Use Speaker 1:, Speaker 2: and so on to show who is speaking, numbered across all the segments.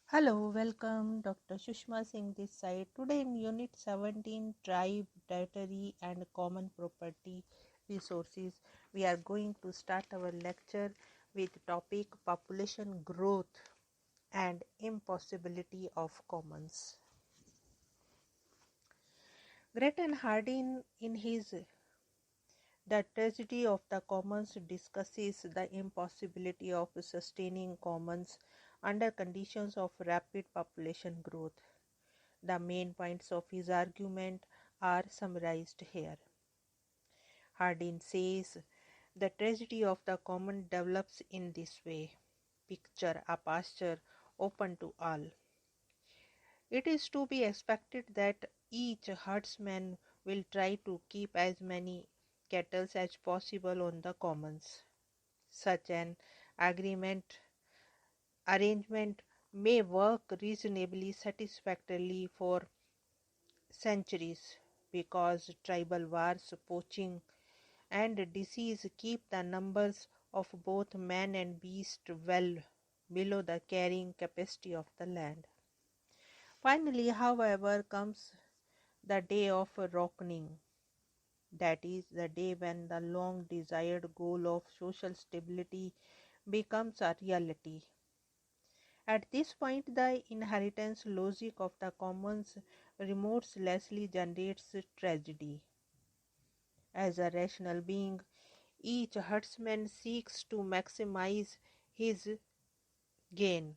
Speaker 1: Hello, welcome. Dr. Sushma Singh this side. Today in Unit 17, Tribe, Territory and Common Property Resources, we are going to start our lecture with topic Population Growth and Impossibility of Commons. Gretton Hardin in his The Tragedy of the Commons discusses the impossibility of sustaining commons under conditions of rapid population growth. The main points of his argument are summarized here. Hardin says the tragedy of the common develops in this way. Picture a pasture open to all. It is to be expected that each herdsman will try to keep as many cattle as possible on the commons. Such an agreement arrangement may work reasonably satisfactorily for centuries because tribal wars, poaching, and disease keep the numbers of both man and beast well below the carrying capacity of the land. Finally, however, comes the day of reckoning, that is, the day when the long desired goal of social stability becomes a reality. At this point, the inheritance logic of the commons remorselessly generates tragedy. As a rational being, each herdsman seeks to maximize his gain.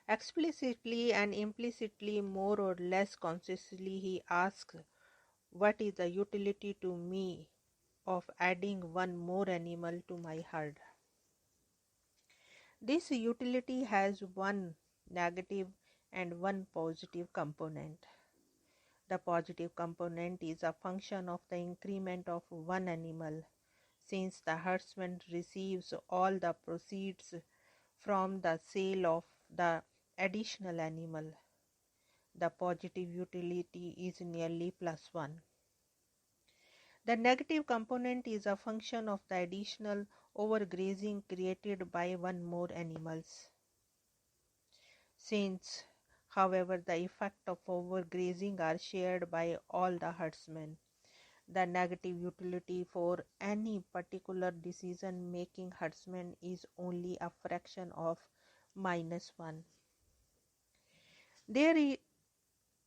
Speaker 1: Explicitly and implicitly, more or less consciously, he asks, what is the utility to me of adding one more animal to my herd? This utility has one negative and one positive component. The positive component is a function of the increment of one animal, since the herdsman receives all the proceeds from the sale of the additional animal. The positive utility is nearly +1. The negative component is a function of the additional overgrazing created by one more animals. Since, however, the effect of overgrazing are shared by all the herdsmen, the negative utility for any particular decision-making herdsman is only a fraction of -1. There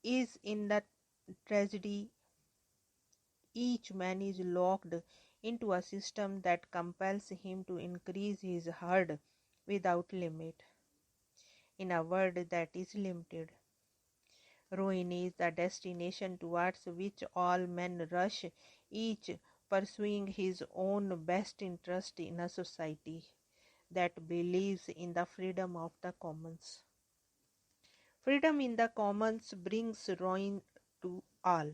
Speaker 1: is in the tragedy, each man is locked into a system that compels him to increase his herd without limit, in a world that is limited. Ruin is the destination towards which all men rush, each pursuing his own best interest in a society that believes in the freedom of the commons. Freedom in the commons brings ruin to all.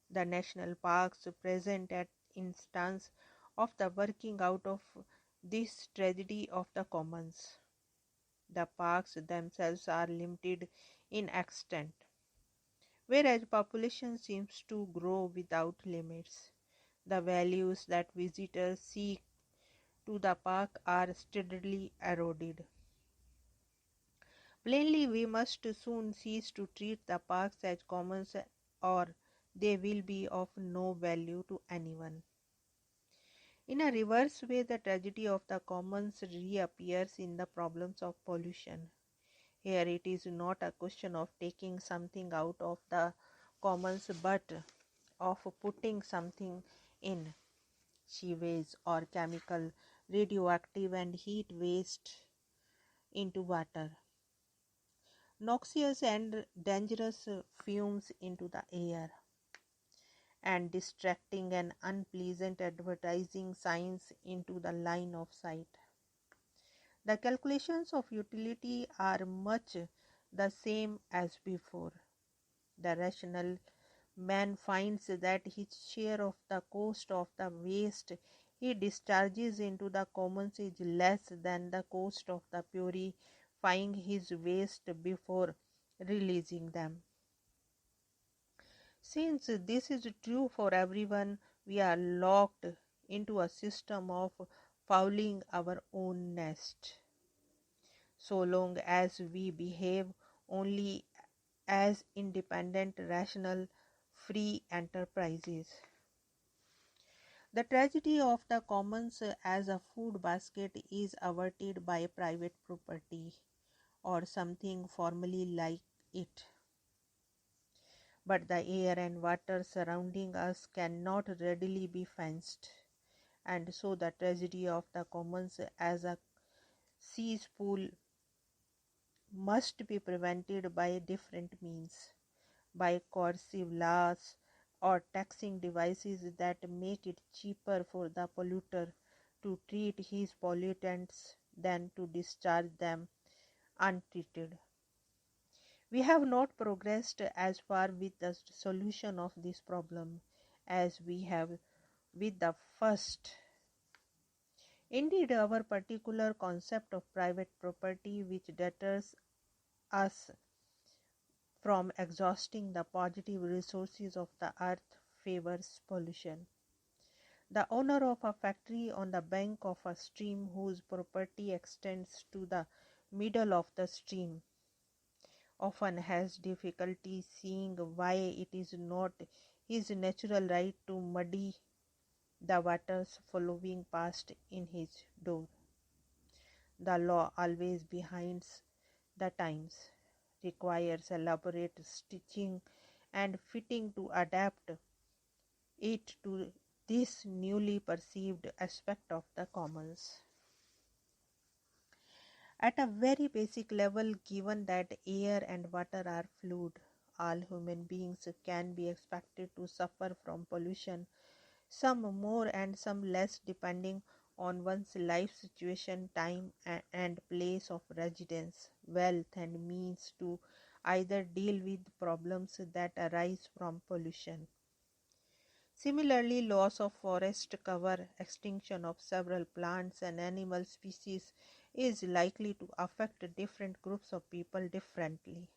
Speaker 1: The national parks present an instance of the working out of this tragedy of the commons. The parks themselves are limited in extent, whereas population seems to grow without limits. The values that visitors seek to the park are steadily eroded. Plainly, we must soon cease to treat the parks as commons, or they will be of no value to anyone. In a reverse way, the tragedy of the commons reappears in the problems of pollution. Here it is not a question of taking something out of the commons, but of putting something in. Sewage or chemical, radioactive and heat waste into water, noxious and dangerous fumes into the air, and distracting and unpleasant advertising signs into the line of sight. The calculations of utility are much the same as before. The rational man finds that his share of the cost of the waste he discharges into the commons is less than the cost of the purifying his waste before releasing them. Since this is true for everyone, we are locked into a system of fouling our own nest. so long as we behave only as independent, rational, free enterprises. The tragedy of the commons as a food basket is averted by private property or something formally like it. But the air and water surrounding us cannot readily be fenced, and so the tragedy of the commons as a cesspool must be prevented by different means, by coercive laws or taxing devices that make it cheaper for the polluter to treat his pollutants than to discharge them untreated. We have not progressed as far with the solution of this problem as we have with the first. Indeed, our particular concept of private property, which deters us from exhausting the positive resources of the earth, favors pollution. The owner of a factory on the bank of a stream whose property extends to the middle of the stream often has difficulty seeing why it is not his natural right to muddy the waters flowing past in his door. The law, always behind the times, requires elaborate stitching and fitting to adapt it to this newly perceived aspect of the commons. At a very basic level, given that air and water are fluid, all human beings can be expected to suffer from pollution, some more and some less depending on one's life situation, time and place of residence, wealth and means to either deal with problems that arise from pollution. Similarly, loss of forest cover, extinction of several plants and animal species is likely to affect different groups of people differently.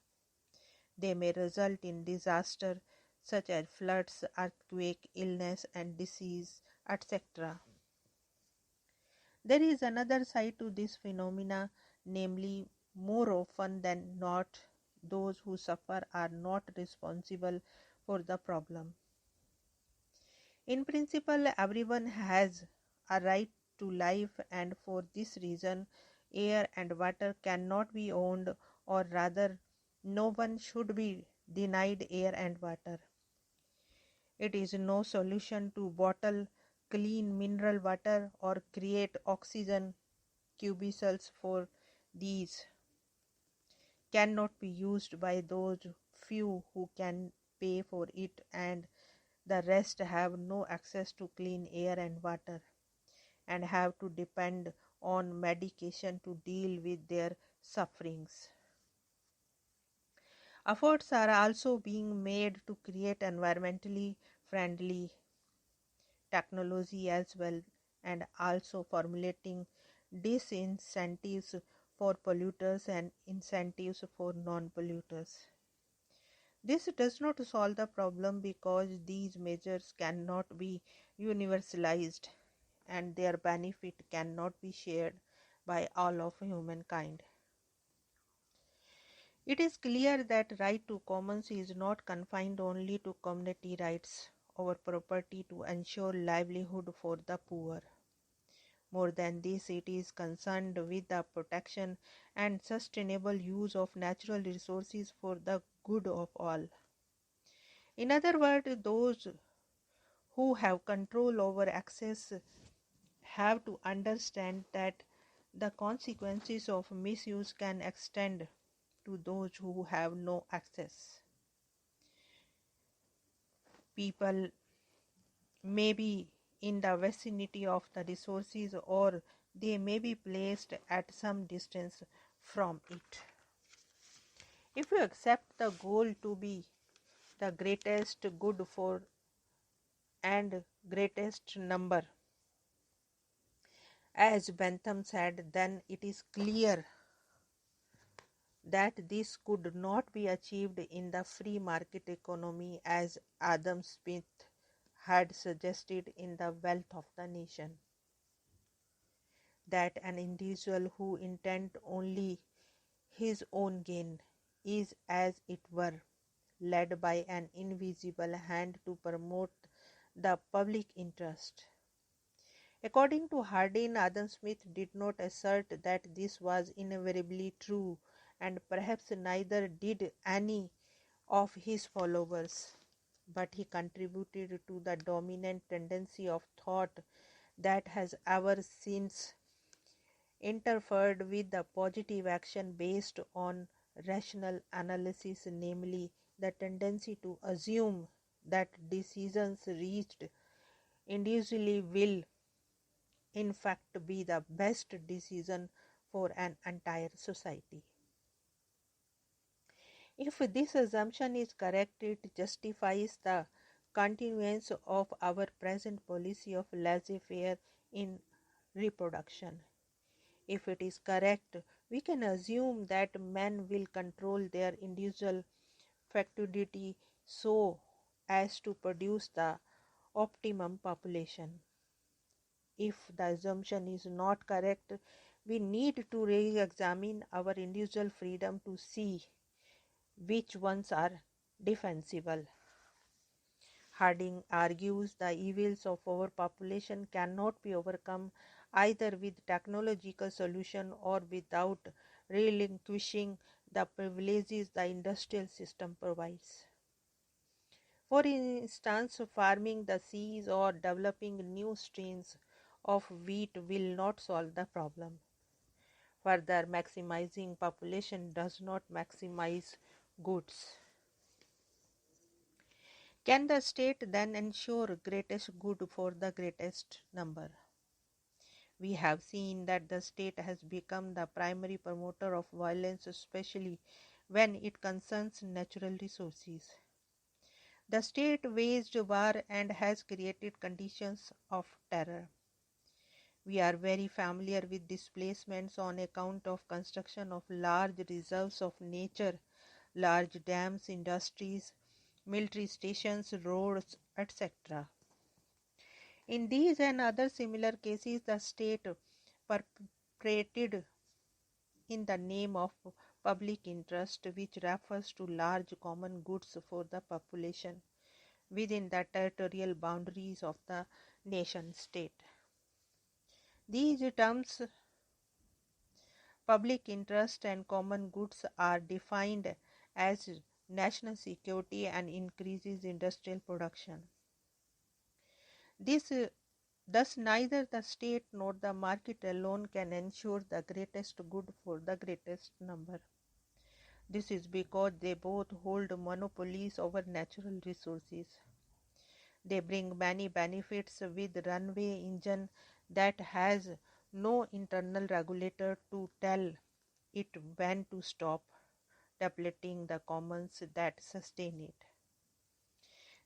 Speaker 1: They may result in disaster such as floods, earthquake, illness and disease, etc. There is another side to this phenomena, namely, more often than not, those who suffer are not responsible for the problem. In principle, everyone has a right to life, and for this reason, air and water cannot be owned, or rather, no one should be denied air and water. It is no solution to bottle clean mineral water or create oxygen cubicles for these cannot be used by those few who can pay for it, and the rest have no access to clean air and water and have to depend on medication to deal with their sufferings. Efforts are also being made to create environmentally friendly technology as well, and also formulating disincentives for polluters and incentives for non-polluters. This does not solve the problem because these measures cannot be universalized and their benefit cannot be shared by all of humankind. It is clear that right to commons is not confined only to community rights over property to ensure livelihood for the poor. More than this, it is concerned with the protection and sustainable use of natural resources for the good of all. In other words, those who have control over access have to understand that the consequences of misuse can extend to those who have no access. People may be in the vicinity of the resources or they may be placed at some distance from it. If you accept the goal to be the greatest good for and greatest number, as Bentham said, then it is clear that this could not be achieved in the free market economy as Adam Smith had suggested in The Wealth of the Nation. That an individual who intend only his own gain, is as it were led by an invisible hand to promote the public interest. According to Hardin, Adam Smith did not assert that this was invariably true, and perhaps neither did any of his followers, but he contributed to the dominant tendency of thought that has ever since interfered with the positive action based on rational analysis, namely the tendency to assume that decisions reached individually will in fact be the best decision for an entire society. If this assumption is correct, it justifies the continuance of our present policy of laissez-faire in reproduction. If it is correct, we can assume that men will control their individual fecundity so as to produce the optimum population. If the assumption is not correct, we need to re-examine our individual freedom to see which ones are defensible. Harding argues the evils of overpopulation cannot be overcome either with technological solution or without relinquishing the privileges the industrial system provides. For instance, farming the seas or developing new strains of wheat will not solve the problem. Further, maximizing population does not maximize goods. Can the state then ensure greatest good for the greatest number? We have seen that the state has become the primary promoter of violence, especially when it concerns natural resources. The state waged war and has created conditions of terror. We are very familiar with displacements on account of construction of large reserves of nature, large dams, industries, military stations, roads, etc. In these and other similar cases, the state perpetrated in the name of public interest, which refers to large common goods for the population within the territorial boundaries of the nation state. These terms, public interest and common goods, are defined as national security and increases industrial production. Thus neither the state nor the market alone can ensure the greatest good for the greatest number. This is because they both hold monopolies over natural resources. They bring many benefits with runaway engine that has no internal regulator to tell it when to stop, depleting the commons that sustain it.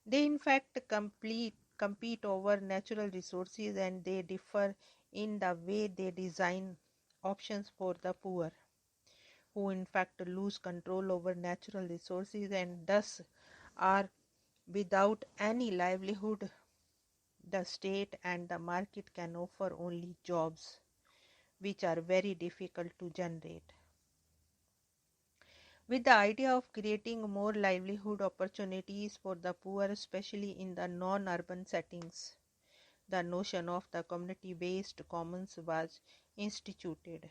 Speaker 1: They in fact compete over natural resources, and they differ in the way they design options for the poor, who in fact lose control over natural resources and thus are without any livelihood. The state and the market can offer only jobs, which are very difficult to generate. With the idea of creating more livelihood opportunities for the poor, especially in the non-urban settings, the notion of the community-based commons was instituted.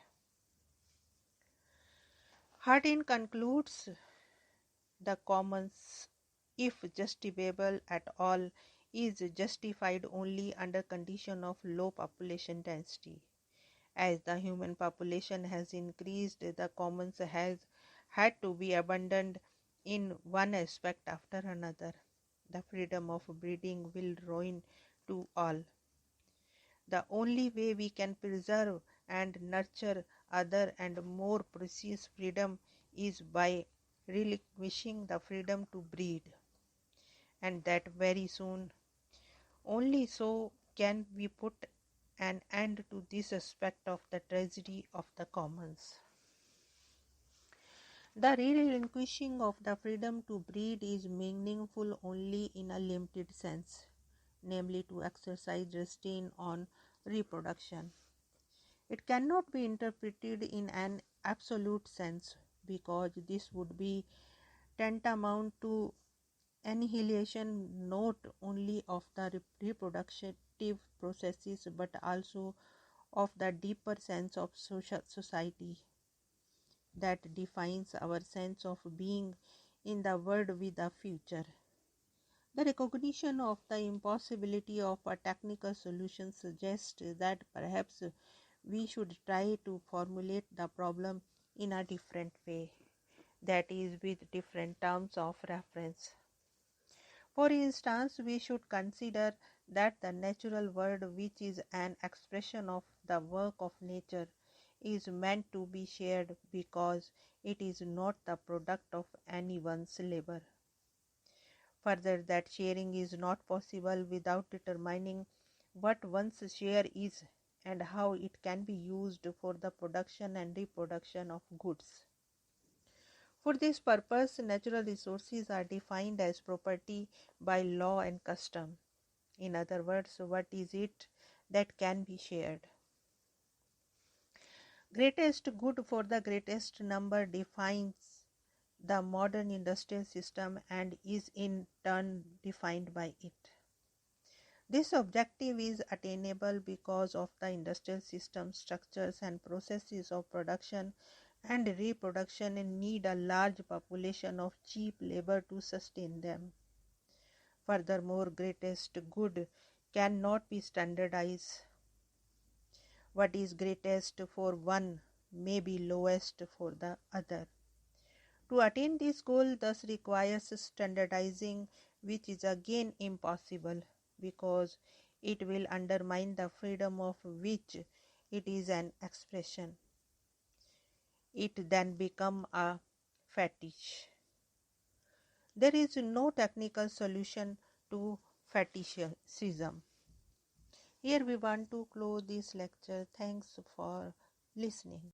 Speaker 1: Hardin concludes the commons, if justifiable at all, is justified only under condition of low population density. As the human population has increased, the commons has had to be abandoned in one aspect after another. The freedom of breeding will ruin to all. The only way we can preserve and nurture other and more precious freedom is by relinquishing the freedom to breed, and that very soon. Only so can we put an end to this aspect of the tragedy of the commons. The relinquishing of the freedom to breed is meaningful only in a limited sense, namely to exercise restraint on reproduction. It cannot be interpreted in an absolute sense, because this would be tantamount to annihilation not only of the reproductive processes but also of the deeper sense of society that defines our sense of being in the world with a future. The recognition of the impossibility of a technical solution suggests that perhaps we should try to formulate the problem in a different way, that is, with different terms of reference. For instance, we should consider that the natural world, which is an expression of the work of nature, is meant to be shared because it is not the product of anyone's labor. Further, that sharing is not possible without determining what one's share is and how it can be used for the production and reproduction of goods. For this purpose, natural resources are defined as property by law and custom. In other words, what is it that can be shared? Greatest good for the greatest number defines the modern industrial system and is in turn defined by it. This objective is attainable because of the industrial system structures and processes of production and reproduction need a large population of cheap labor to sustain them. Furthermore, greatest good cannot be standardized. What is greatest for one may be lowest for the other. To attain this goal thus requires standardizing, which is again impossible because it will undermine the freedom of which it is an expression. It then becomes a fetish. There is no technical solution to fetishism. Here we want to close this lecture. Thanks for listening.